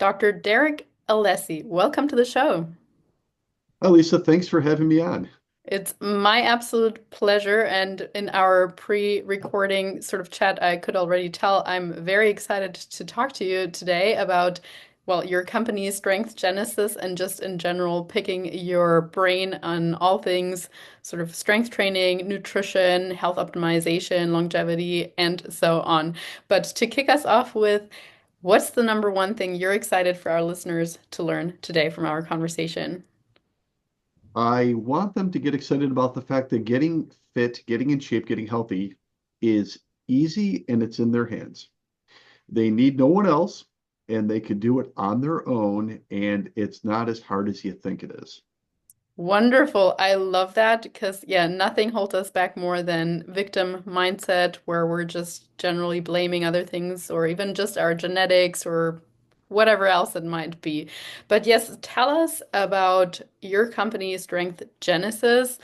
Dr. Derek Alessi. Welcome to the show. Hi, Lisa. Thanks for having me on. It's my absolute pleasure. And in our pre-recording sort of chat, I could already tell I'm very excited to talk to you today about, well, your company's Strength Genesis and just in general picking your brain on all things sort of strength training, nutrition, health optimization, longevity, and so on. But to kick us off with, what's the number one thing you're excited for our listeners to learn today from our conversation? I want them to get excited about the fact that getting fit, getting in shape, getting healthy is easy and it's in their hands. They need no one else and they could do it on their own, and it's not as hard as you think it is. Wonderful. I love that because, yeah, nothing holds us back more than victim mindset, where we're just generally blaming other things or even just our genetics or whatever else it might be. But yes, tell us about your company, Strength Genesis,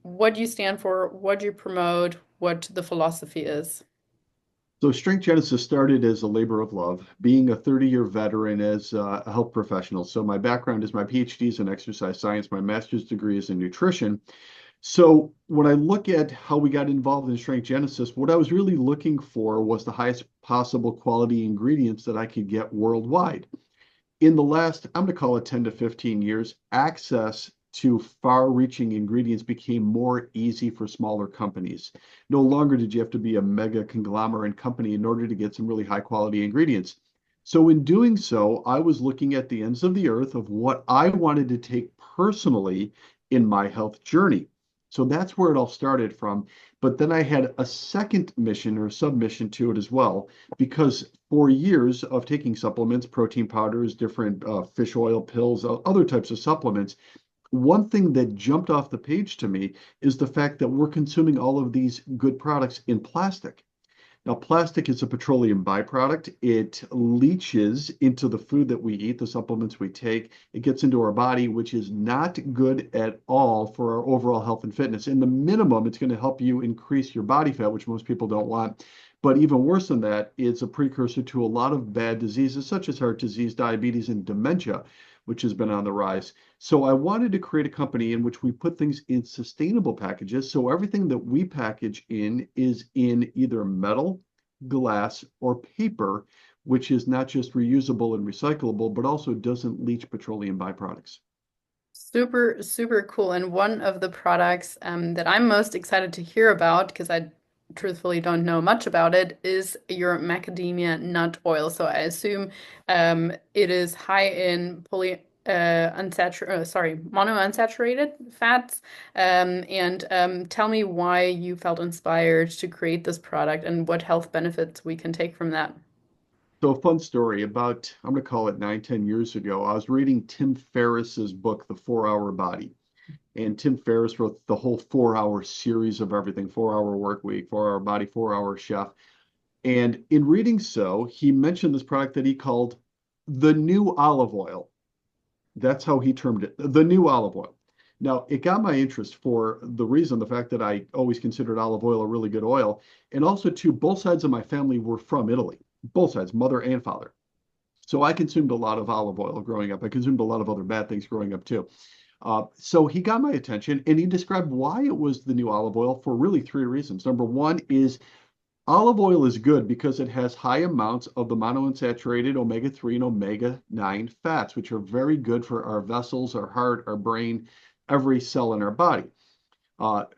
what you stand for, what you promote, what the philosophy is. So, Strength Genesis started as a labor of love, being a 30-year veteran as a health professional. So, my background is my PhD is in exercise science, my master's degree is in nutrition. So when I look at how we got involved in Strength Genesis, what I was really looking for was the highest possible quality ingredients that I could get worldwide. In the last, I'm going to call it 10 to 15 years, access to far-reaching ingredients became more easy for smaller companies. No longer did you have to be a mega conglomerate company in order to get some really high quality ingredients. So in doing so, I was looking at the ends of the earth of what I wanted to take personally in my health journey. So that's where it all started from. But then I had a second mission or submission to it as well, because for years of taking supplements, protein powders, different fish oil pills, other types of supplements, one thing that jumped off the page to me is the fact that we're consuming all of these good products in plastic. Now, plastic is a petroleum byproduct. It leaches into the food that we eat, the supplements we take. It gets into our body, which is not good at all for our overall health and fitness. In the minimum, it's going to help you increase your body fat, which most people don't want. But even worse than that, it's a precursor to a lot of bad diseases, such as heart disease, diabetes, and dementia, which has been on the rise. So I wanted to create a company in which we put things in sustainable packages. So everything that we package in is in either metal, glass, or paper, which is not just reusable and recyclable, but also doesn't leach petroleum byproducts. Super, super cool. And one of the products that I'm most excited to hear about, because I truthfully don't know much about it, is your macadamia nut oil. So I assume it is high in monounsaturated fats. And tell me why you felt inspired to create this product and what health benefits we can take from that. So a fun story about, I'm going to call it 9, 10 years ago, I was reading Tim Ferriss's book, The 4 Hour Body. And Tim Ferriss wrote the whole 4 hour series of everything, 4 hour work week, 4 hour body, 4 hour chef. And in reading so, he mentioned this product that he called the new olive oil. That's how he termed it, the new olive oil. Now, it got my interest for the reason, the fact that I always considered olive oil a really good oil. And also, too, both sides of my family were from Italy, both sides, mother and father. So I consumed a lot of olive oil growing up. I consumed a lot of other bad things growing up, too. So he got my attention and he described why it was the new olive oil for really three reasons. Number one is olive oil is good because it has high amounts of the monounsaturated omega-3 and omega-9 fats, which are very good for our vessels, our heart, our brain, every cell in our body.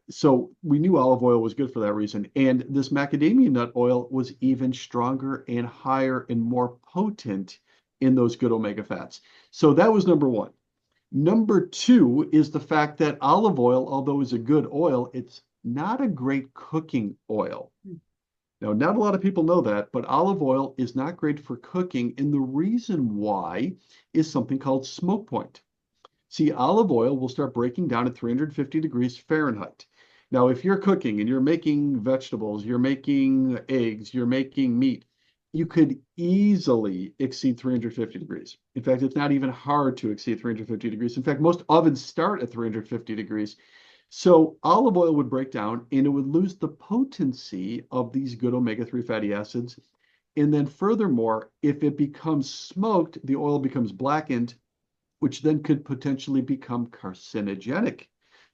So we knew olive oil was good for that reason. And this macadamia nut oil was even stronger and higher and more potent in those good omega fats. So that was number one. Number two is the fact that olive oil, although is a good oil, it's not a great cooking oil. Now, not a lot of people know that, but olive oil is not great for cooking. And the reason why is something called smoke point. See, olive oil will start breaking down at 350 degrees Fahrenheit. Now, if you're cooking and you're making vegetables, you're making eggs, you're making meat, you could easily exceed 350 degrees. In fact, it's not even hard to exceed 350 degrees. In fact, most ovens start at 350 degrees. So olive oil would break down and it would lose the potency of these good omega-3 fatty acids. And then furthermore, if it becomes smoked, the oil becomes blackened, which then could potentially become carcinogenic,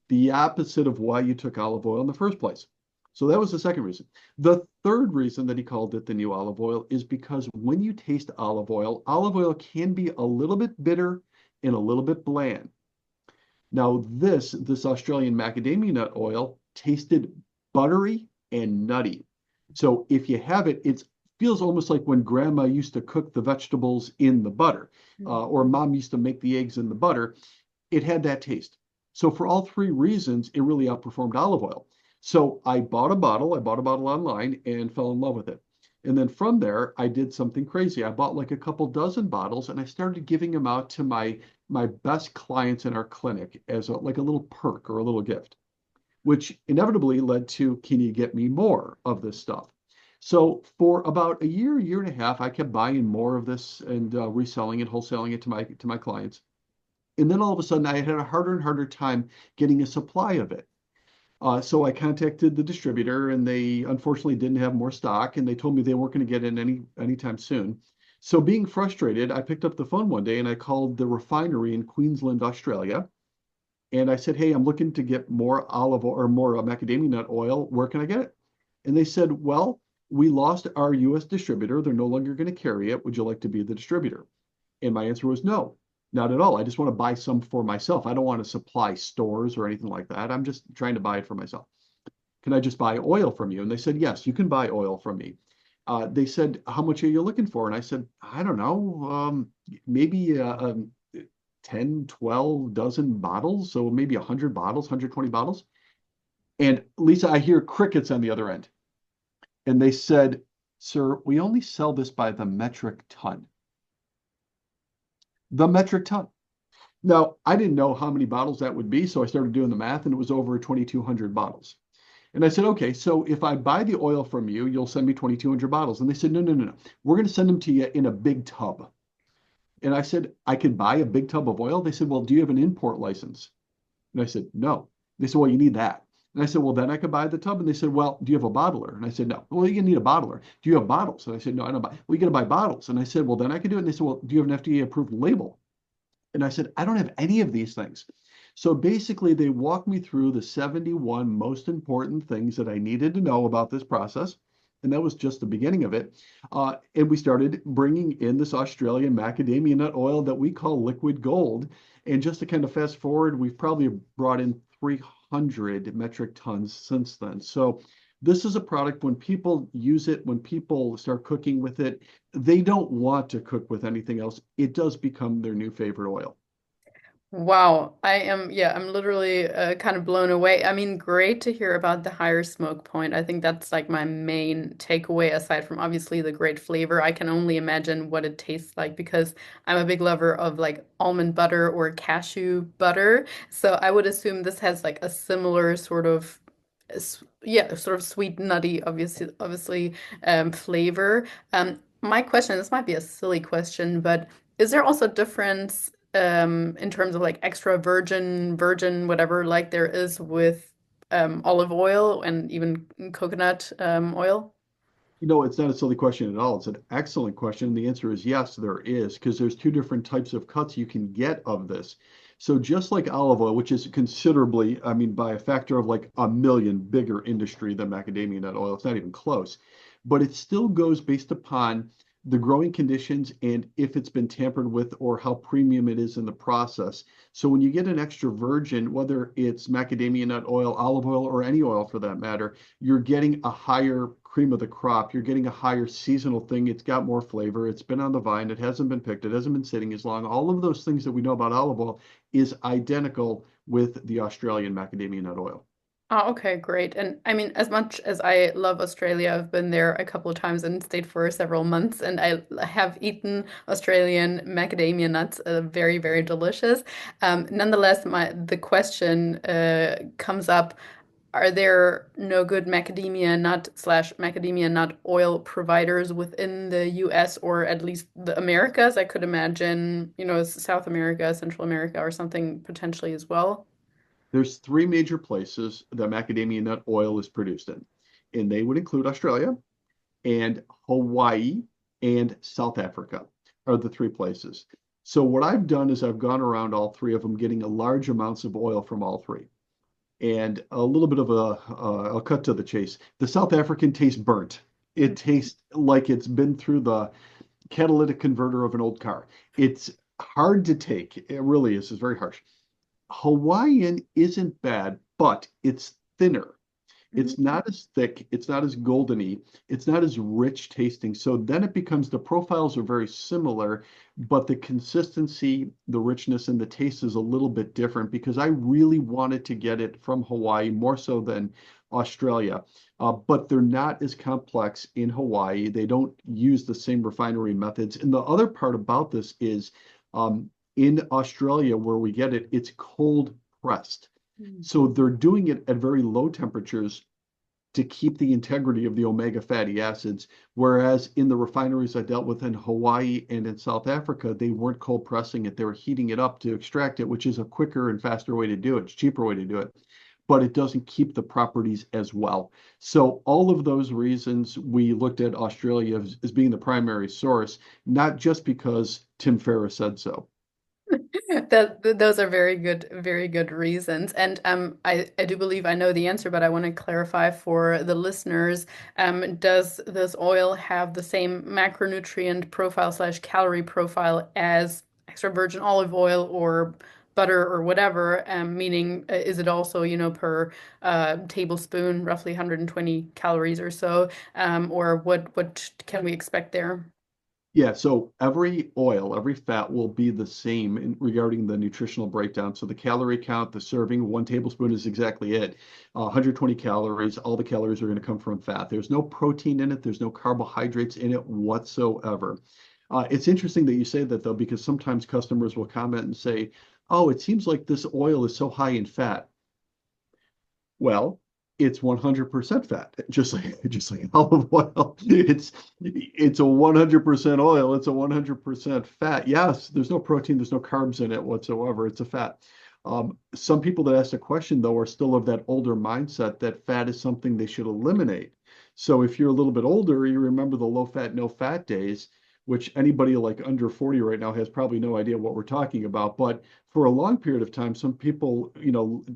the opposite of why you took olive oil in the first place. So that was the second reason. The third reason that he called it the new olive oil is because when you taste olive oil can be a little bit bitter and a little bit bland. Now, this Australian macadamia nut oil tasted buttery and nutty. So if you have it, it feels almost like when grandma used to cook the vegetables in the butter, or mom used to make the eggs in the butter. It had that taste. So for all three reasons, it really outperformed olive oil. So I bought a bottle. I bought a bottle online and fell in love with it. And then from there, I did something crazy. I bought like a couple dozen bottles and I started giving them out to my best clients in our clinic as like a little perk or a little gift, which inevitably led to, can you get me more of this stuff? So for about a year and a half, I kept buying more of this and reselling it, wholesaling it to my clients. And then all of a sudden, I had a harder and harder time getting a supply of it. So I contacted the distributor, and they unfortunately didn't have more stock, and they told me they weren't going to get it anytime soon. So being frustrated, I picked up the phone one day and I called the refinery in Queensland, Australia, and I said, "Hey, I'm looking to get more olive oil or more macadamia nut oil. Where can I get it?" And they said, "Well, we lost our U.S. distributor. They're no longer going to carry it. Would you like to be the distributor?" And my answer was no, not at all. I just want to buy some for myself. I don't want to supply stores or anything like that. I'm just trying to buy it for myself. Can I just buy oil from you? And they said, yes, you can buy oil from me. They said, how much are you looking for? And I said, I don't know, maybe 10, 12 dozen bottles. So maybe 100 bottles, 120 bottles. And Lisa, I hear crickets on the other end. And they said, sir, we only sell this by the metric ton. The metric ton. Now, I didn't know how many bottles that would be, so I started doing the math, and it was over 2,200 bottles. And I said, okay, so if I buy the oil from you, you'll send me 2,200 bottles. And they said, no, no, no, no. We're going to send them to you in a big tub. And I said, I can buy a big tub of oil? They said, well, do you have an import license? And I said, no. They said, well, you need that. And I said, well, then I could buy the tub. And they said, well, do you have a bottler? And I said, no. Well, you need a bottler. Do you have bottles? And I said, no, I don't buy. Well, you got to buy bottles. And I said, well, then I could do it. And they said, well, do you have an FDA approved label? And I said, I don't have any of these things. So basically, they walked me through the 71 most important things that I needed to know about this process. And that was just the beginning of it. And we started bringing in this Australian macadamia nut oil that we call liquid gold. And just to kind of fast forward, we've probably brought in 300 metric tons since then. So this is a product when people use it, when people start cooking with it, they don't want to cook with anything else. It does become their new favorite oil. Wow, I'm literally kind of blown away. I mean, great to hear about the higher smoke point. I think that's like my main takeaway, aside from obviously the great flavor. I can only imagine what it tastes like because I'm a big lover of like almond butter or cashew butter. So I would assume this has like a similar sort of, yeah, sort of sweet, nutty, obviously, flavor. My question, this might be a silly question, but is there also difference? In terms of like extra virgin, whatever, like there is with olive oil and even coconut oil? You know, it's not a silly question at all. It's an excellent question. The answer is yes, there is, because there's two different types of cuts you can get of this. So just like olive oil, which is considerably, I mean, by a factor of like a million bigger industry than macadamia nut oil, it's not even close, but it still goes based upon the growing conditions and if it's been tampered with or how premium it is in the process. So when you get an extra virgin, whether it's macadamia nut oil, olive oil, or any oil for that matter, you're getting a higher cream of the crop. You're getting a higher seasonal thing. It's got more flavor. It's been on the vine. It hasn't been picked. It hasn't been sitting as long. All of those things that we know about olive oil is identical with the Australian macadamia nut oil. Oh, okay, great. And I mean, as much as I love Australia, I've been there a couple of times and stayed for several months, and I have eaten Australian macadamia nuts, very, very delicious. Nonetheless, the question comes up. Are there no good macadamia nut slash macadamia nut oil providers within the US or at least the Americas? I could imagine, South America, Central America, or something potentially as well. There's three major places that macadamia nut oil is produced in, and they would include Australia and Hawaii and South Africa are the three places. So what I've done is I've gone around all three of them, getting a large amounts of oil from all three. And a little bit of I'll cut to the chase. The South African tastes burnt. It tastes like it's been through the catalytic converter of an old car. It's hard to take. It really is. It's very harsh. Hawaiian isn't bad, but it's thinner. It's Mhm. not as thick, it's not as goldeny, it's not as rich tasting. So then it becomes the profiles are very similar, but the consistency, the richness, and the taste is a little bit different because I really wanted to get it from Hawaii more so than Australia. But they're not as complex in Hawaii. They don't use the same refinery methods. And the other part about this is in Australia, where we get it, it's cold pressed. Mhm. So they're doing it at very low temperatures to keep the integrity of the omega fatty acids. Whereas in the refineries I dealt with in Hawaii and in South Africa, they weren't cold pressing it. They were heating it up to extract it, which is a quicker and faster way to do it. It's a cheaper way to do it, but it doesn't keep the properties as well. So all of those reasons we looked at Australia as being the primary source, not just because Tim Ferriss said so. Those are very good reasons. And I do believe I know the answer, but I want to clarify for the listeners. Does this oil have the same macronutrient profile slash calorie profile as extra virgin olive oil or butter or whatever? Meaning, is it also, per tablespoon, roughly 120 calories or so? Or what can we expect there? Yeah, so every oil, every fat will be the same regarding the nutritional breakdown. So the calorie count, the serving, 1 tablespoon is exactly it. 120 calories, all the calories are going to come from fat. There's no protein in it, there's no carbohydrates in it whatsoever. It's interesting that you say that though, because sometimes customers will comment and say, "Oh, it seems like this oil is so high in fat." Well, it's 100% fat, just like olive oil. It's a 100% oil. It's a 100% fat. Yes, there's no protein, there's no carbs in it whatsoever. It's a fat. Some people that ask the question though are still of that older mindset that fat is something they should eliminate. So if you're a little bit older, you remember the low fat, no fat days, which anybody like under 40 right now has probably no idea what we're talking about. But for a long period of time, some people,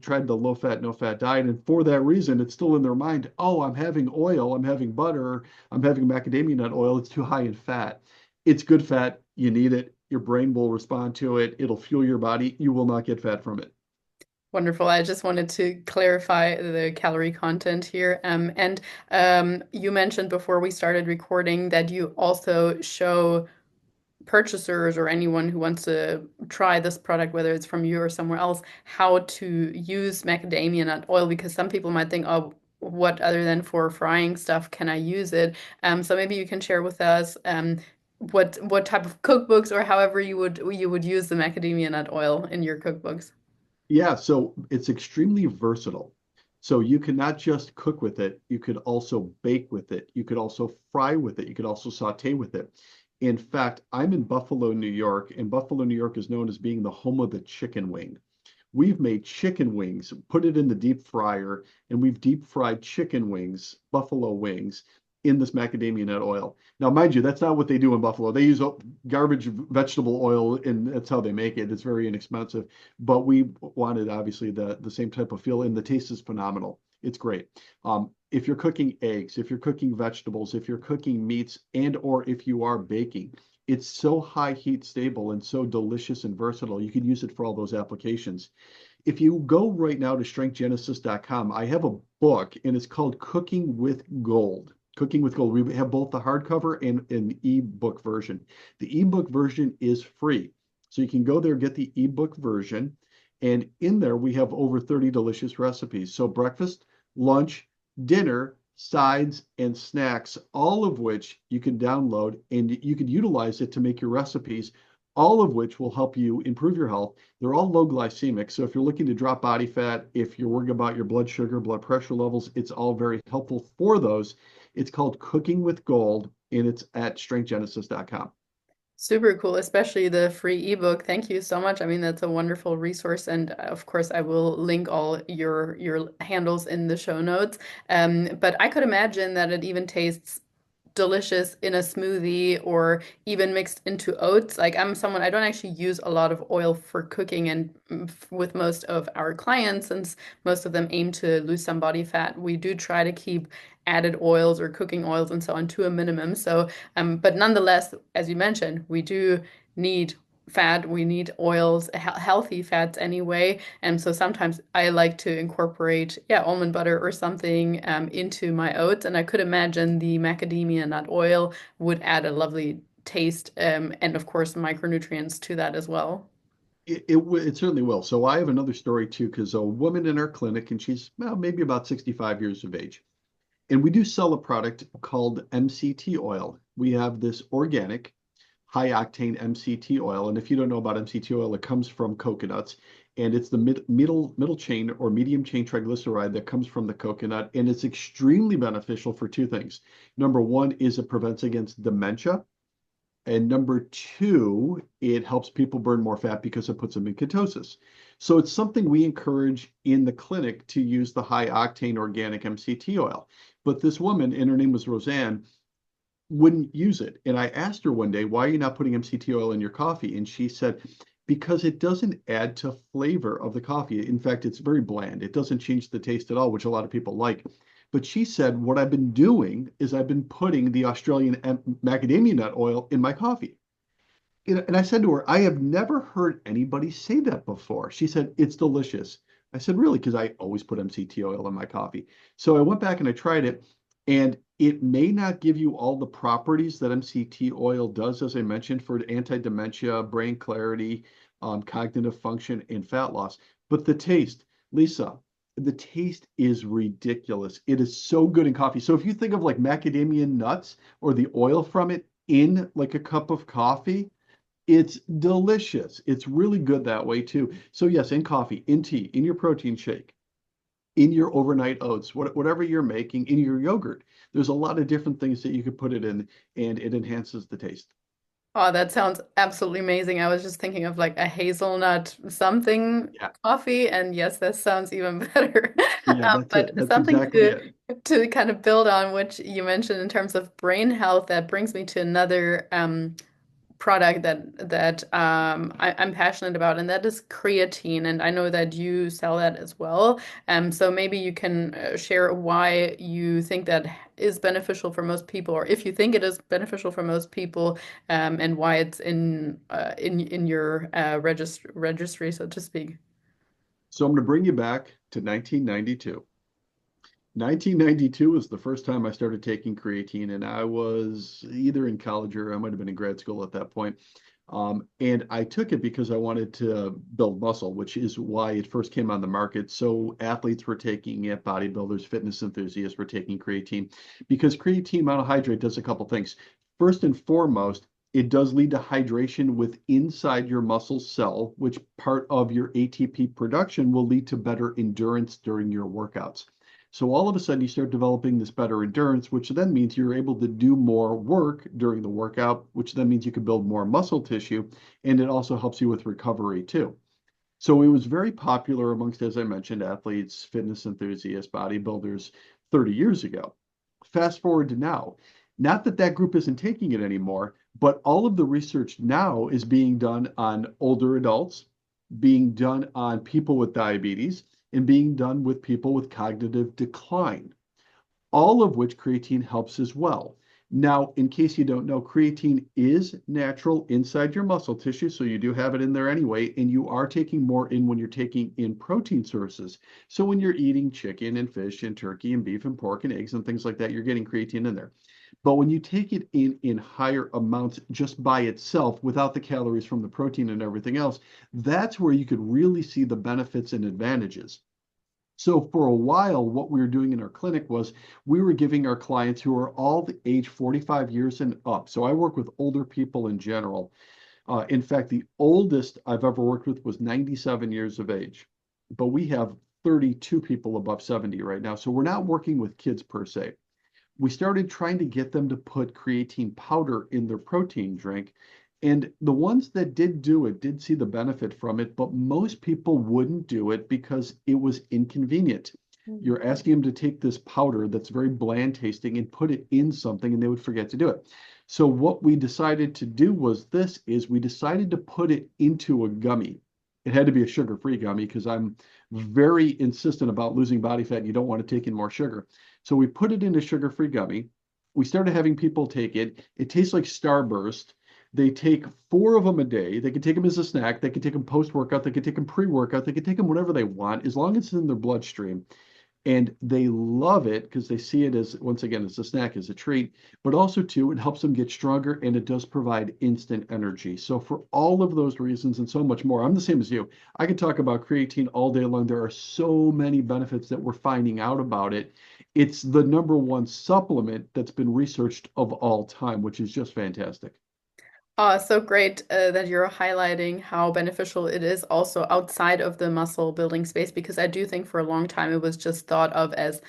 tried the low fat, no fat diet. And for that reason, it's still in their mind, oh, I'm having oil, I'm having butter, I'm having macadamia nut oil. It's too high in fat. It's good fat. You need it. Your brain will respond to it. It'll fuel your body. You will not get fat from it. Wonderful. I just wanted to clarify the calorie content here. And you mentioned before we started recording that you also show purchasers or anyone who wants to try this product, whether it's from you or somewhere else, how to use macadamia nut oil, because some people might think, oh, what other than for frying stuff can I use it? So maybe you can share with us what type of cookbooks or however you would use the macadamia nut oil in your cookbooks. Yeah, so it's extremely versatile. So you can not just cook with it, you could also bake with it. You could also fry with it. You could also saute with it. In fact, I'm in Buffalo, New York, and Buffalo, New York is known as being the home of the chicken wing. We've made chicken wings, put it in the deep fryer, and we've deep fried chicken wings, buffalo wings, in this macadamia nut oil. Now, mind you, that's not what they do in Buffalo. They use garbage vegetable oil, and that's how they make it. It's very inexpensive. But we wanted, obviously, the same type of feel, and the taste is phenomenal. It's great. If you're cooking eggs, if you're cooking vegetables, if you're cooking meats, and or if you are baking, it's so high heat stable and so delicious and versatile. You can use it for all those applications. If you go right now to strengthgenesis.com, I have a book and it's called Cooking with Gold. Cooking with Gold. We have both the hardcover and an ebook version. The ebook version is free. So you can go there, get the ebook version. And in there, we have over 30 delicious recipes. So breakfast, lunch, dinner, sides, and snacks, all of which you can download and you can utilize it to make your recipes, all of which will help you improve your health. They're all low glycemic. So if you're looking to drop body fat, if you're worried about your blood sugar, blood pressure levels, it's all very helpful for those. It's called Cooking with Gold and it's at strengthgenesis.com. Super cool, especially the free ebook. Thank you so much. I mean, that's a wonderful resource, and of course, I will link all your handles in the show notes. But I could imagine that it even tastes delicious in a smoothie or even mixed into oats. Like I'm someone, I don't actually use a lot of oil for cooking, and with most of our clients, since most of them aim to lose some body fat, we do try to keep added oils or cooking oils and so on to a minimum. So, but nonetheless, as you mentioned, we do need fat, we need oils, healthy fats anyway. And so sometimes I like to incorporate, yeah, almond butter or something into my oats. And I could imagine the macadamia nut oil would add a lovely taste, and of course micronutrients to that as well. It certainly will. So I have another story too, because a woman in our clinic, and she's well, maybe about 65 years of age. And we do sell a product called MCT oil. We have this organic high octane MCT oil. And if you don't know about MCT oil, it comes from coconuts. And it's the middle chain or medium chain triglyceride that comes from the coconut. And it's extremely beneficial for two things. Number one is it prevents against dementia. And number two, it helps people burn more fat because it puts them in ketosis. So it's something we encourage in the clinic to use the high octane organic MCT oil. But this woman, and her name was Roseanne, wouldn't use it. And I asked her one day, why are you not putting MCT oil in your coffee? And she said, because it doesn't add to flavor of the coffee. In fact, it's very bland. It doesn't change the taste at all, which a lot of people like. But she said, what I've been doing is I've been putting the Australian macadamia nut oil in my coffee. And I said to her, I have never heard anybody say that before. She said, it's delicious. I said, really? Because I always put MCT oil in my coffee. So I went back and I tried it, and it may not give you all the properties that MCT oil does, as I mentioned, for anti-dementia, brain clarity, cognitive function, and fat loss. But the taste, Lisa, the taste is ridiculous. It is so good in coffee. So if you think of like macadamia nuts or the oil from it in like a cup of coffee, it's delicious. It's really good that way too. So yes, in coffee, in tea, in your protein shake, in your overnight oats, whatever you're making, in your yogurt. There's a lot of different things that you could put it in, and it enhances the taste. Oh, that sounds absolutely amazing. I was just thinking of like a hazelnut something Yeah, coffee, and yes, that sounds even better. yeah, that's But it. That's something exactly it. to kind of build on, which you mentioned in terms of brain health, that brings me to another product that I'm passionate about, and that is creatine. And I know that you sell that as well. So maybe you can share why you think that is beneficial for most people, or if you think it is beneficial for most people, and why it's in your registry, so to speak. So I'm going to bring you back to 1992. 1992 was the first time I started taking creatine, and I was either in college or I might have been in grad school at that point. And I took it because I wanted to build muscle, which is why it first came on the market. So athletes were taking it, bodybuilders, fitness enthusiasts were taking creatine because creatine monohydrate does a couple things. First and foremost, it does lead to hydration with inside your muscle cell, which part of your ATP production will lead to better endurance during your workouts. So all of a sudden you start developing this better endurance, which then means you're able to do more work during the workout, which then means you can build more muscle tissue, and it also helps you with recovery too. So it was very popular amongst, as I mentioned, athletes, fitness enthusiasts, bodybuilders 30 years ago. Fast forward to now. Not that that group isn't taking it anymore, but all of the research now is being done on older adults, being done on people with diabetes, and being done with people with cognitive decline, all of which creatine helps as well. Now, in case you don't know, creatine is natural inside your muscle tissue, so you do have it in there anyway, and you are taking more in when you're taking in protein sources. So when you're eating chicken and fish and turkey and beef and pork and eggs and things like that, you're getting creatine in there. But when you take it in higher amounts just by itself, without the calories from the protein and everything else, that's where you could really see the benefits and advantages. So for a while, what we were doing in our clinic was we were giving our clients who are all the age 45 years and up. So I work with older people in general. In fact, the oldest I've ever worked with was 97 years of age, but we have 32 people above 70 right now. So we're not working with kids per se. We started trying to get them to put creatine powder in their protein drink. And the ones that did do it did see the benefit from it, but most people wouldn't do it because it was inconvenient. You're asking them to take this powder that's very bland tasting and put it in something, and they would forget to do it. So what we decided to do was this is we decided to put it into a gummy. It had to be a sugar-free gummy because I'm very insistent about losing body fat and you don't want to take in more sugar. So we put it in a sugar-free gummy. We started having people take it. It tastes like Starburst. They take four of them a day. They can take them as a snack. They can take them post-workout. They can take them pre-workout. They can take them whenever they want, as long as it's in their bloodstream. And they love it because they see it as, once again, as a snack, as a treat, but also too, it helps them get stronger and it does provide instant energy. So for all of those reasons and so much more, I'm the same as you. I could talk about creatine all day long. There are so many benefits that we're finding out about it. It's the number one supplement that's been researched of all time, which is just fantastic. So great that you're highlighting how beneficial it is also outside of the muscle building space, because I do think for a long time it was just thought of as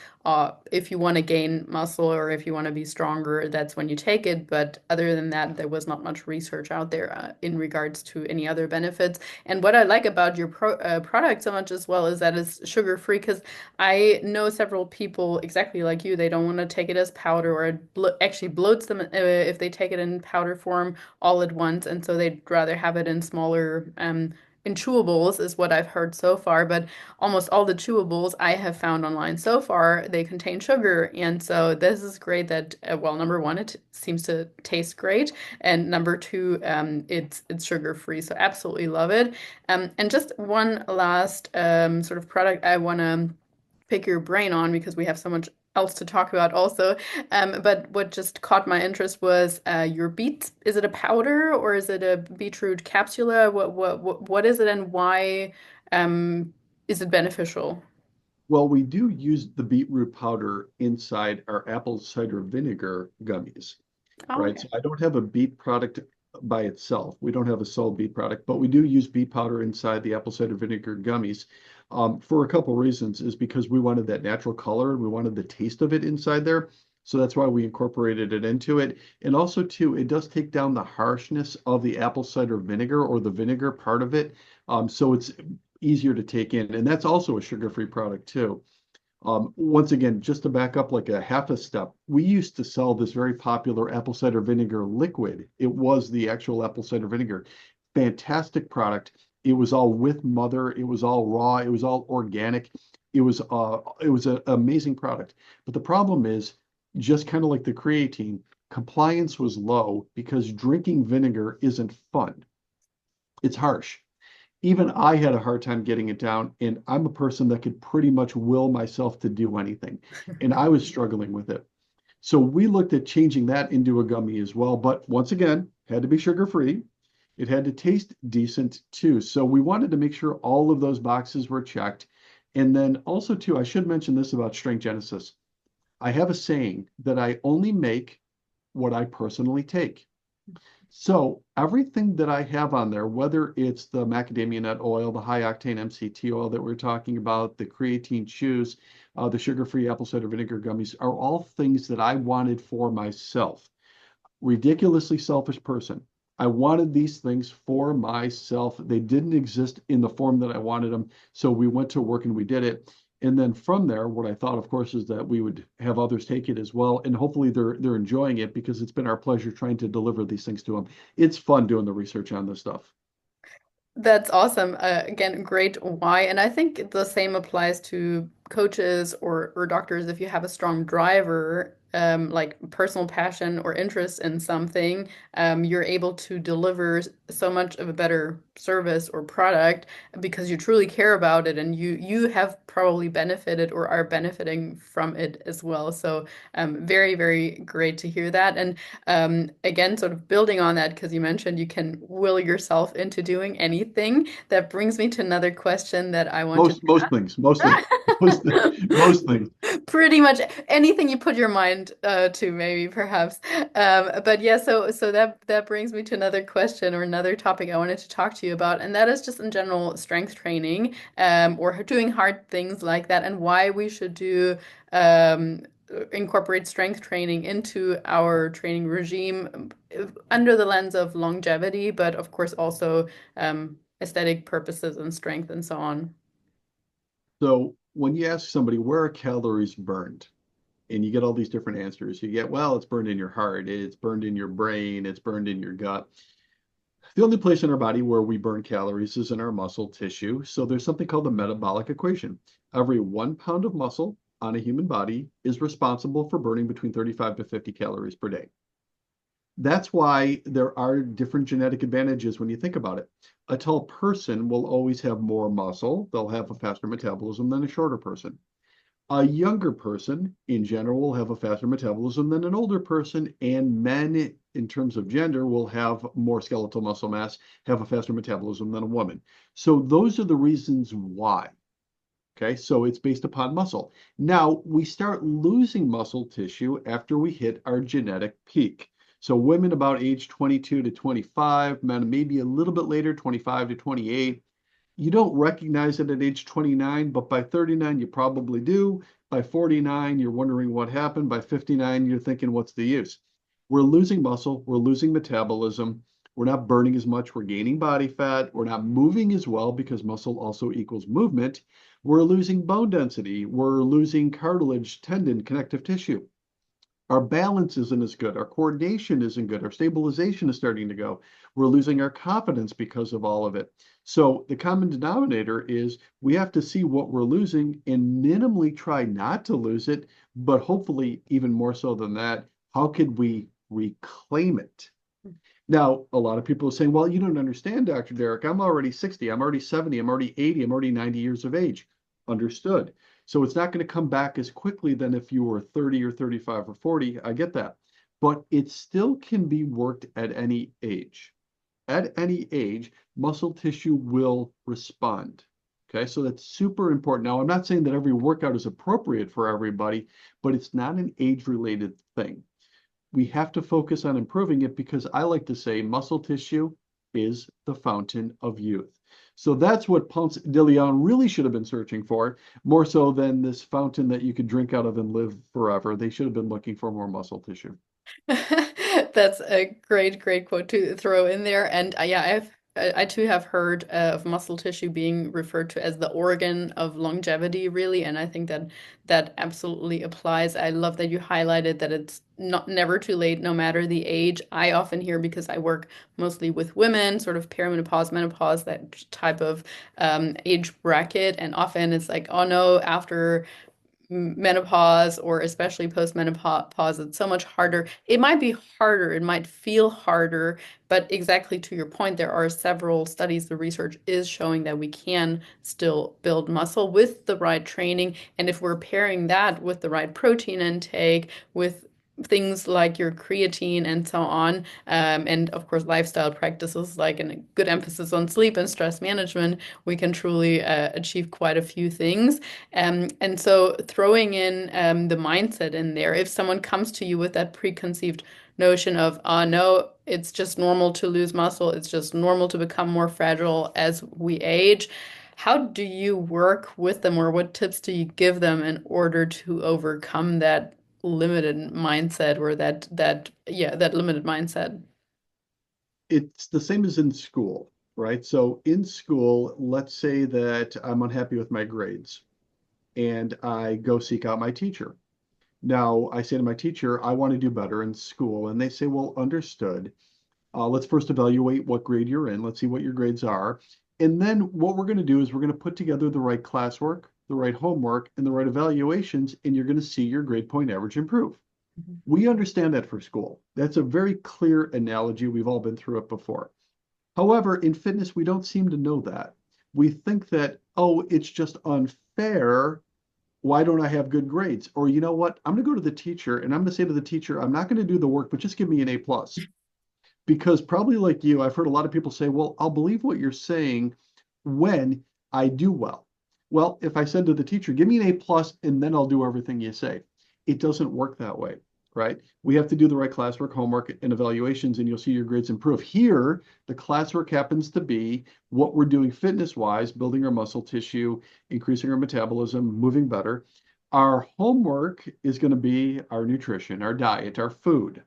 if you want to gain muscle or if you want to be stronger, that's when you take it. But other than that, there was not much research out there in regards to any other benefits. And what I like about your product so much as well is that it's sugar free, because I know several people exactly like you, they don't want to take it as powder, or it actually bloats them if they take it in powder form all at once, and so they'd rather have it in smaller in chewables is what I've heard so far. But almost all the chewables I have found online so far, they contain sugar, and so this is great that well, number one, it seems to taste great, and number two, it's sugar free, so absolutely love it. And just one last sort of product I want to pick your brain on, because we have so much else to talk about also. But what just caught my interest was your beets. Is it a powder or is it a beetroot capsula? What is it, and why is it beneficial? Well, we do use the beetroot powder inside our apple cider vinegar gummies, Oh, right? okay. So I don't have a beet product by itself. We don't have a sole beet product, but we do use beet powder inside the apple cider vinegar gummies for a couple reasons. Is because we wanted that natural color and we wanted the taste of it inside there. So that's why we incorporated it into it. And also, too, it does take down the harshness of the apple cider vinegar or the vinegar part of it. So it's easier to take in. And that's also a sugar-free product, too. Once again, just to back up like a half a step, we used to sell this very popular apple cider vinegar liquid. It was the actual apple cider vinegar. Fantastic product. It was all with mother. It was all raw. It was all organic. It was an amazing product. But the problem is, just kind of like the creatine, compliance was low because drinking vinegar isn't fun. It's harsh. Even I had a hard time getting it down, and I'm a person that could pretty much will myself to do anything, and I was struggling with it. So we looked at changing that into a gummy as well, but once again, had to be sugar free. It had to taste decent too. So we wanted to make sure all of those boxes were checked. And then also too, I should mention this about Strength Genesis. I have a saying that I only make what I personally take. So everything that I have on there, whether it's the macadamia nut oil, the high octane MCT oil that we're talking about, the creatine chews, the sugar-free apple cider vinegar gummies, are all things that I wanted for myself. Ridiculously selfish person. I wanted these things for myself. They didn't exist in the form that I wanted them. So we went to work and we did it. And then from there, what I thought, of course, is that we would have others take it as well. And hopefully they're enjoying it because it's been our pleasure trying to deliver these things to them. It's fun doing the research on this stuff. That's awesome. Again, great why. And I think the same applies to coaches or doctors. If you have a strong driver, like personal passion or interest in something, you're able to deliver so much of a better service or product because you truly care about it, and you have probably benefited or are benefiting from it as well. So very, very great to hear that. And again, sort of building on that, because you mentioned you can will yourself into doing anything. That brings me to another question that I wanted Most things, mostly, most, most things. pretty much anything you put your mind to, maybe perhaps. But yeah, so that brings me to another question or another topic I wanted to talk to you about, and that is just in general strength training, or doing hard things like that, and why we should do incorporate strength training into our training regime under the lens of longevity, but of course also aesthetic purposes and strength and so on. So when you ask somebody where are calories burned, and you get all these different answers, you get, well, it's burned in your heart, it's burned in your brain, it's burned in your gut. The only place in our body where we burn calories is in our muscle tissue. So there's something called the metabolic equation. Every 1 pound of muscle on a human body is responsible for burning between 35 to 50 calories per day. That's why there are different genetic advantages when you think about it. A tall person will always have more muscle. They'll have a faster metabolism than a shorter person. A younger person, in general, will have a faster metabolism than an older person, and men, in terms of gender, will have more skeletal muscle mass, have a faster metabolism than a woman. So those are the reasons why. Okay, so it's based upon muscle. Now, we start losing muscle tissue after we hit our genetic peak. So women about age 22 to 25, men maybe a little bit later, 25 to 28. You don't recognize it at age 29, but by 39, you probably do. By 49, you're wondering what happened. By 59, you're thinking, what's the use? We're losing muscle, we're losing metabolism, we're not burning as much, we're gaining body fat, we're not moving as well because muscle also equals movement. We're losing bone density, we're losing cartilage, tendon, connective tissue. Our balance isn't as good. Our coordination isn't good. Our stabilization is starting to go. We're losing our confidence because of all of it. So the common denominator is we have to see what we're losing and minimally try not to lose it, but hopefully even more so than that, how could we reclaim it? Now, a lot of people are saying, well, you don't understand, Dr. Derek. I'm already 60, I'm already 70, I'm already 80, I'm already 90 years of age. Understood. So it's not going to come back as quickly than if you were 30 or 35 or 40. I get that. But it still can be worked at any age. At any age, muscle tissue will respond. Okay, so that's super important. Now, I'm not saying that every workout is appropriate for everybody, but it's not an age-related thing. We have to focus on improving it because I like to say muscle tissue is the fountain of youth. So that's what Ponce de Leon really should have been searching for, more so than this fountain that you could drink out of and live forever. They should have been looking for more muscle tissue. That's a great quote to throw in there. And yeah, I too have heard of muscle tissue being referred to as the organ of longevity, really. And I think that that absolutely applies. I love that you highlighted that it's not never too late, no matter the age. I often hear because I work mostly with women, sort of perimenopause, menopause, that type of age bracket. And often it's like, oh no, after menopause or especially post-menopause, it's so much harder. It might be harder, it might feel harder, but exactly to your point, there are several studies, the research is showing that we can still build muscle with the right training. And if we're pairing that with the right protein intake, with things like your creatine and so on, and of course lifestyle practices like a good emphasis on sleep and stress management, we can truly achieve quite a few things. And so throwing in the mindset in there, if someone comes to you with that preconceived notion of, no, it's just normal to lose muscle, it's just normal to become more fragile as we age, how do you work with them, or what tips do you give them in order to overcome that limited mindset, or that limited mindset? It's the same as in school, right? So in school, let's say that I'm unhappy with my grades and I go seek out my teacher. Now, I say to my teacher, I want to do better in school. And they say, well, understood. Let's first evaluate what grade you're in. Let's see what your grades are. And then what we're going to do is we're going to put together the right classwork, the right homework, and the right evaluations, and you're going to see your grade point average improve. We understand that for school. That's a very clear analogy. We've all been through it before. However, in fitness, we don't seem to know that. We think that, oh, it's just unfair. Why don't I have good grades? Or you know what? I'm going to go to the teacher and I'm going to say to the teacher, I'm not going to do the work, but just give me an A plus. Because probably like you, I've heard a lot of people say, well, I'll believe what you're saying when I do well. Well, if I said to the teacher, give me an A plus and then I'll do everything you say, it doesn't work that way, right? We have to do the right classwork, homework, and evaluations, and you'll see your grades improve. Here, the classwork happens to be what we're doing fitness-wise, building our muscle tissue, increasing our metabolism, moving better. Our homework is going to be our nutrition, our diet, our food.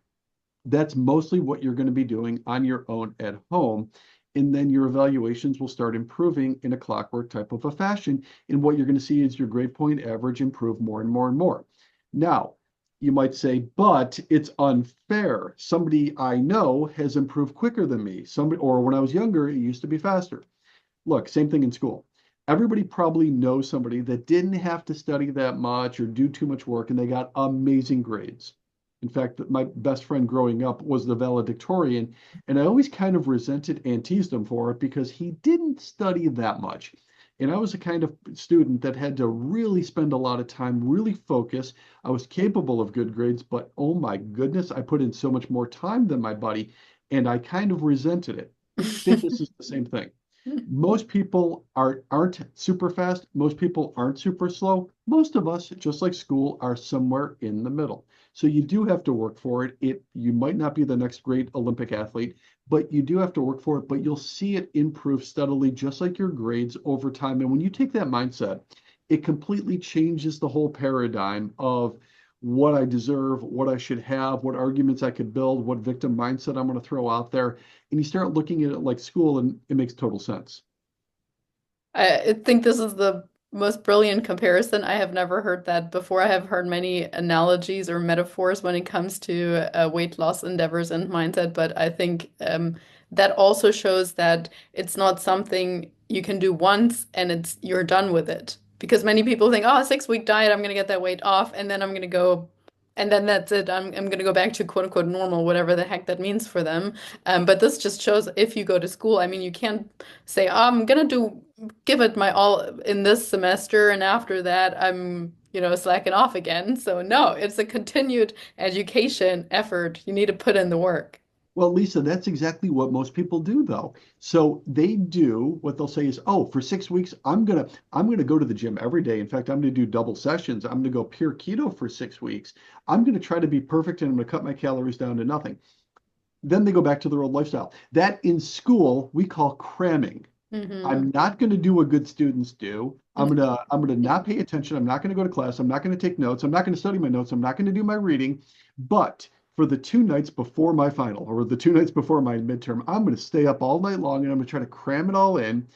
That's mostly what you're going to be doing on your own at home. And then your evaluations will start improving in a clockwork type of a fashion. And what you're going to see is your grade point average improve more and more and more. Now, you might say, but it's unfair. Somebody I know has improved quicker than me. Somebody, or when I was younger, it used to be faster. Look, same thing in school. Everybody probably knows somebody that didn't have to study that much or do too much work and they got amazing grades. In fact, my best friend growing up was the valedictorian, and I always kind of resented and teased him for it because he didn't study that much. And I was a kind of student that had to really spend a lot of time, really focus. I was capable of good grades, but oh my goodness, I put in so much more time than my buddy, and I kind of resented it. Fitness is the same thing. Most people aren't super fast. Most people aren't super slow. Most of us, just like school, are somewhere in the middle. So you do have to work for it. You might not be the next great Olympic athlete, but you do have to work for it. But you'll see it improve steadily, just like your grades over time. And when you take that mindset, it completely changes the whole paradigm of what I deserve, what I should have, what arguments I could build, what victim mindset I'm going to throw out there. And you start looking at it like school, and it makes total sense. I think this is the most brilliant comparison. I have never heard that before. I have heard many analogies or metaphors when it comes to weight loss endeavors and mindset, but I think that also shows that it's not something you can do once and you're done with it. Because many people think, oh, 6 week diet, I'm gonna get that weight off, and then I'm gonna go, and then that's it. I'm gonna go back to quote unquote normal, whatever the heck that means for them. But this just shows if you go to school, I mean, you can't say, oh, I'm gonna give it my all in this semester, and after that, slacking off again. So no, it's a continued education effort. You need to put in the work. Well, Lisa, that's exactly what most people do, though. So they do what they'll say is, "Oh, for 6 weeks, I'm gonna go to the gym every day. In fact, I'm gonna do double sessions. I'm gonna go pure keto for 6 weeks. I'm gonna try to be perfect, and I'm gonna cut my calories down to nothing." Then they go back to their old lifestyle. That in school we call cramming. Hmm. I'm not going to do what good students do. I'm gonna not pay attention. I'm not going to go to class. I'm not going to take notes. I'm not going to study my notes. I'm not going to do my reading. But for the 2 nights before my final or the 2 nights before my midterm, I'm going to stay up all night long and I'm going to try to cram it all in.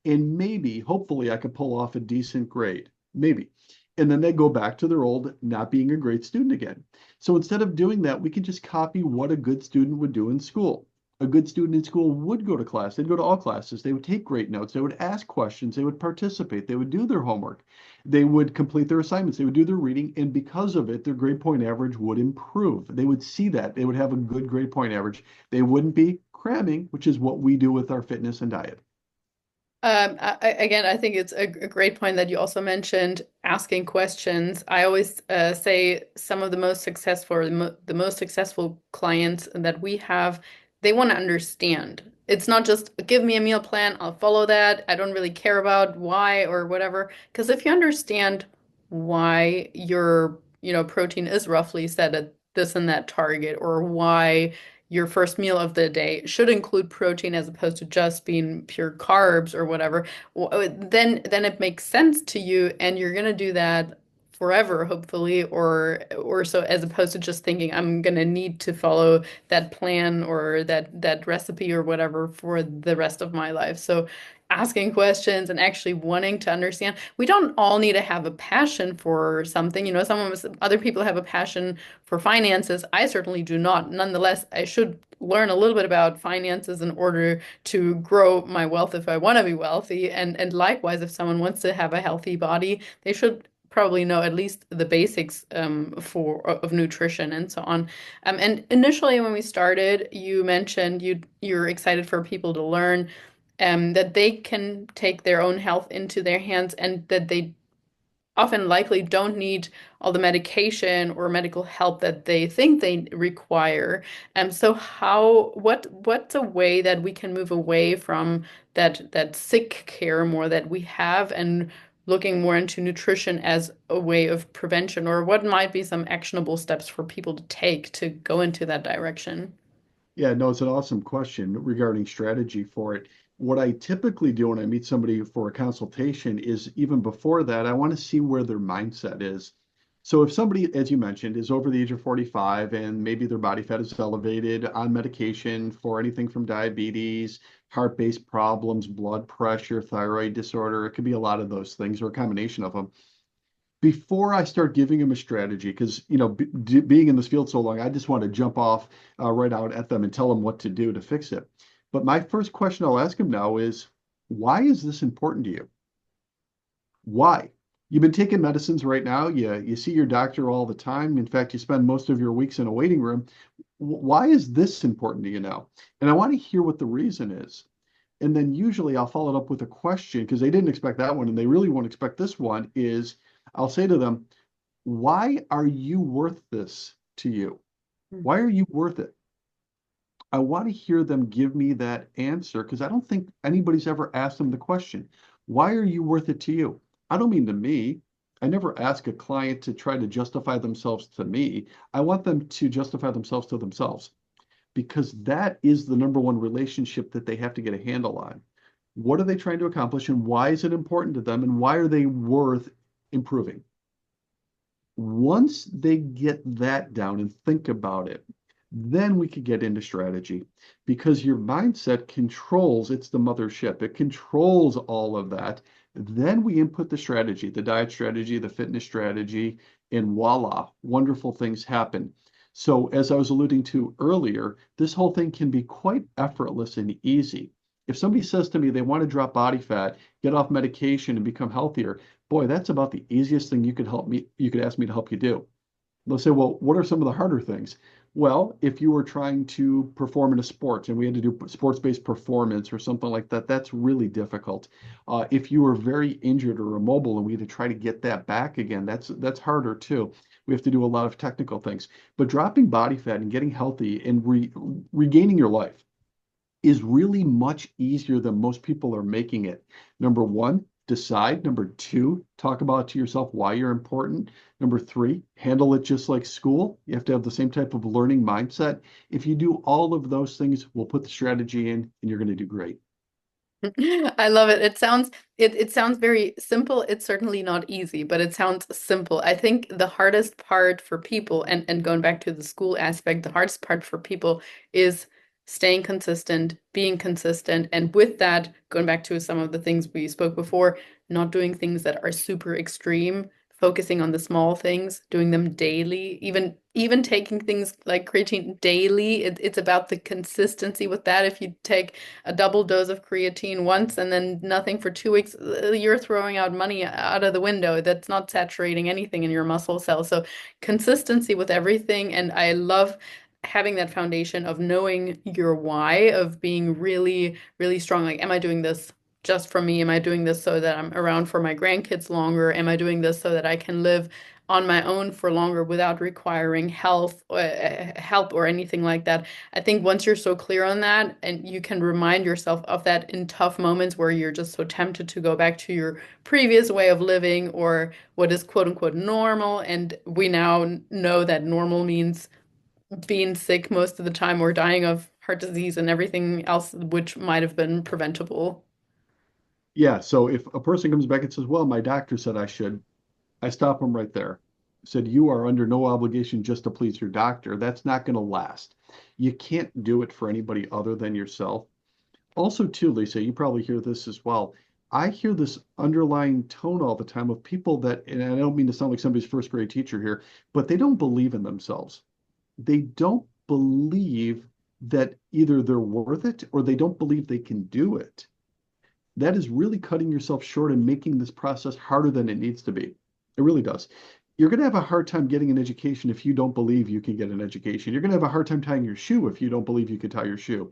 And maybe, hopefully, I could pull off a decent grade. Maybe. And then they go back to their old not being a great student again. So instead of doing that, we can just copy what a good student would do in school. A good student in school would go to class. They'd go to all classes. They would take great notes. They would ask questions. They would participate. They would do their homework. They would complete their assignments. They would do their reading. And because of it, their grade point average would improve. They would see that. They would have a good grade point average. They wouldn't be cramming, which is what we do with our fitness and diet. Again, I think it's a great point that you also mentioned asking questions. I always say some of the most successful, or the most successful clients that we have, they want to understand. It's not just give me a meal plan, I'll follow that. I don't really care about why or whatever. Because if you understand why your, protein is roughly set at this and that target, or why your first meal of the day should include protein as opposed to just being pure carbs or whatever, then it makes sense to you and you're gonna do that forever, hopefully, or so, as opposed to just thinking I'm gonna need to follow that plan or that recipe or whatever for the rest of my life. So asking questions and actually wanting to understand. We don't all need to have a passion for something. Other people have a passion for finances. I certainly do not. Nonetheless, I should learn a little bit about finances in order to grow my wealth if I want to be wealthy. And likewise, if someone wants to have a healthy body, they should probably know at least the basics of nutrition and so on. And initially, when we started, you mentioned you're excited for people to learn that they can take their own health into their hands and that they often likely don't need all the medication or medical help that they think they require. So what's a way that we can move away from that sick care more that we have and looking more into nutrition as a way of prevention, or what might be some actionable steps for people to take to go into that direction? Yeah, no, it's an awesome question regarding strategy for it. What I typically do when I meet somebody for a consultation is even before that, I want to see where their mindset is. So if somebody, as you mentioned, is over the age of 45 and maybe their body fat is elevated on medication for anything from diabetes, heart-based problems, blood pressure, thyroid disorder, it could be a lot of those things or a combination of them. Before I start giving them a strategy, because being in this field so long, I just want to jump off right out at them and tell them what to do to fix it. But my first question I'll ask them now is, why is this important to you? Why? You've been taking medicines right now. You see your doctor all the time. In fact, you spend most of your weeks in a waiting room. Why is this important to you now? And I want to hear what the reason is. And then usually I'll follow it up with a question because they didn't expect that one and they really won't expect this one is I'll say to them, why are you worth this to you? Why are you worth it? I want to hear them give me that answer because I don't think anybody's ever asked them the question, why are you worth it to you? I don't mean to me. I never ask a client to try to justify themselves to me. I want them to justify themselves to themselves because that is the number one relationship that they have to get a handle on. What are they trying to accomplish and why is it important to them and why are they worth improving? Once they get that down and think about it, then we could get into strategy because your mindset controls, it's the mothership, it controls all of that. Then we input the strategy, the diet strategy, the fitness strategy, and voila, wonderful things happen. So, as I was alluding to earlier, this whole thing can be quite effortless and easy. If somebody says to me they want to drop body fat, get off medication, and become healthier, boy, that's about the easiest thing you could ask me to help you do. They'll say, well, what are some of the harder things? Well, if you were trying to perform in a sport and we had to do sports-based performance or something like that, that's really difficult. If you were very injured or immobile and we had to try to get that back again, that's harder too. We have to do a lot of technical things. But dropping body fat and getting healthy and regaining your life is really much easier than most people are making it. Number one, decide. Number two, talk about to yourself why you're important. Number three, handle it just like school. You have to have the same type of learning mindset. If you do all of those things, we'll put the strategy in and you're going to do great. I love it. It sounds very simple. It's certainly not easy, but it sounds simple. I think the hardest part for people, and going back to the school aspect, the hardest part for people is staying consistent, being consistent, and with that, going back to some of the things we spoke before, not doing things that are super extreme, focusing on the small things, doing them daily, even taking things like creatine daily. It's about the consistency with that. If you take a double dose of creatine once and then nothing for 2 weeks, you're throwing out money out of the window. That's not saturating anything in your muscle cells. So consistency with everything. And I love having that foundation of knowing your why, of being really, really strong. Like, am I doing this just for me? Am I doing this so that I'm around for my grandkids longer? Am I doing this so that I can live on my own for longer without requiring help or anything like that? I think once you're so clear on that and you can remind yourself of that in tough moments where you're just so tempted to go back to your previous way of living or what is quote unquote normal. And we now know that normal means being sick most of the time or dying of heart disease and everything else which might have been preventable. Yeah, so if a person comes back and says, well, my doctor said I should, I stop them right there. Said, you are under no obligation just to please your doctor. That's not going to last. You can't do it for anybody other than yourself. Also, too, Lisa, you probably hear this as well. I hear this underlying tone all the time of people that, and I don't mean to sound like somebody's first grade teacher here, but they don't believe in themselves. They don't believe that either they're worth it or they don't believe they can do it. That is really cutting yourself short and making this process harder than it needs to be. It really does. You're going to have a hard time getting an education if you don't believe you can get an education. You're going to have a hard time tying your shoe if you don't believe you can tie your shoe.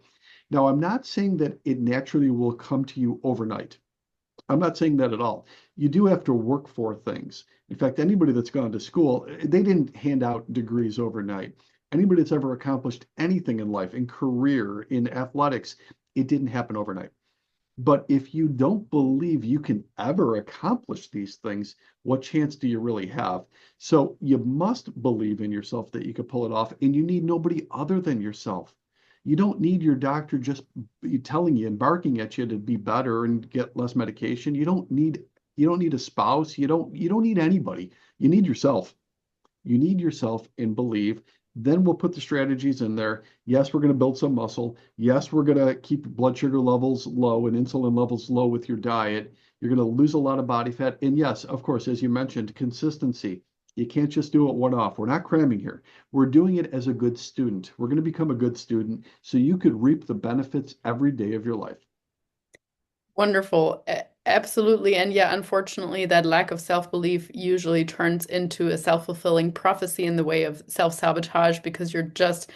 Now, I'm not saying that it naturally will come to you overnight. I'm not saying that at all. You do have to work for things. In fact, anybody that's gone to school, they didn't hand out degrees overnight. Anybody that's ever accomplished anything in life, in career, in athletics, it didn't happen overnight. But if you don't believe you can ever accomplish these things, what chance do you really have? So you must believe in yourself that you can pull it off, and you need nobody other than yourself. You don't need your doctor just telling you and barking at you to be better and get less medication. You don't need a spouse. You don't need anybody. You need yourself. You need yourself and believe. Then we'll put the strategies in there. Yes, we're going to build some muscle. Yes, we're going to keep blood sugar levels low and insulin levels low with your diet. You're going to lose a lot of body fat. And yes, of course, as you mentioned, consistency. You can't just do it one off. We're not cramming here. We're doing it as a good student. We're going to become a good student so you could reap the benefits every day of your life. Wonderful. Absolutely. And yeah, unfortunately, that lack of self-belief usually turns into a self-fulfilling prophecy in the way of self-sabotage because you're just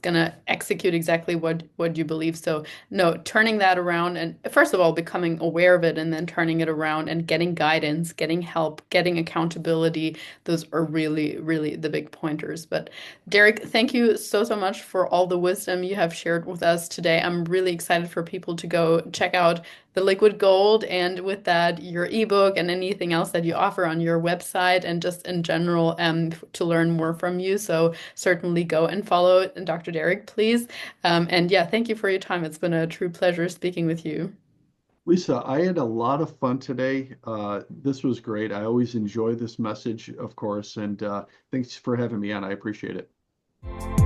gonna execute exactly what you believe. So no, turning that around and first of all, becoming aware of it and then turning it around and getting guidance, getting help, getting accountability, those are really, really the big pointers. But Derek, thank you so much for all the wisdom you have shared with us today. I'm really excited for people to go check out the liquid gold and with that your ebook and anything else that you offer on your website and just in general to learn more from you. So certainly go and follow Dr. Derek, please. And yeah, thank you for your time. It's been a true pleasure speaking with you. Lisa, I had a lot of fun today. This was great. I always enjoy this message, of course, and thanks for having me on. I appreciate it.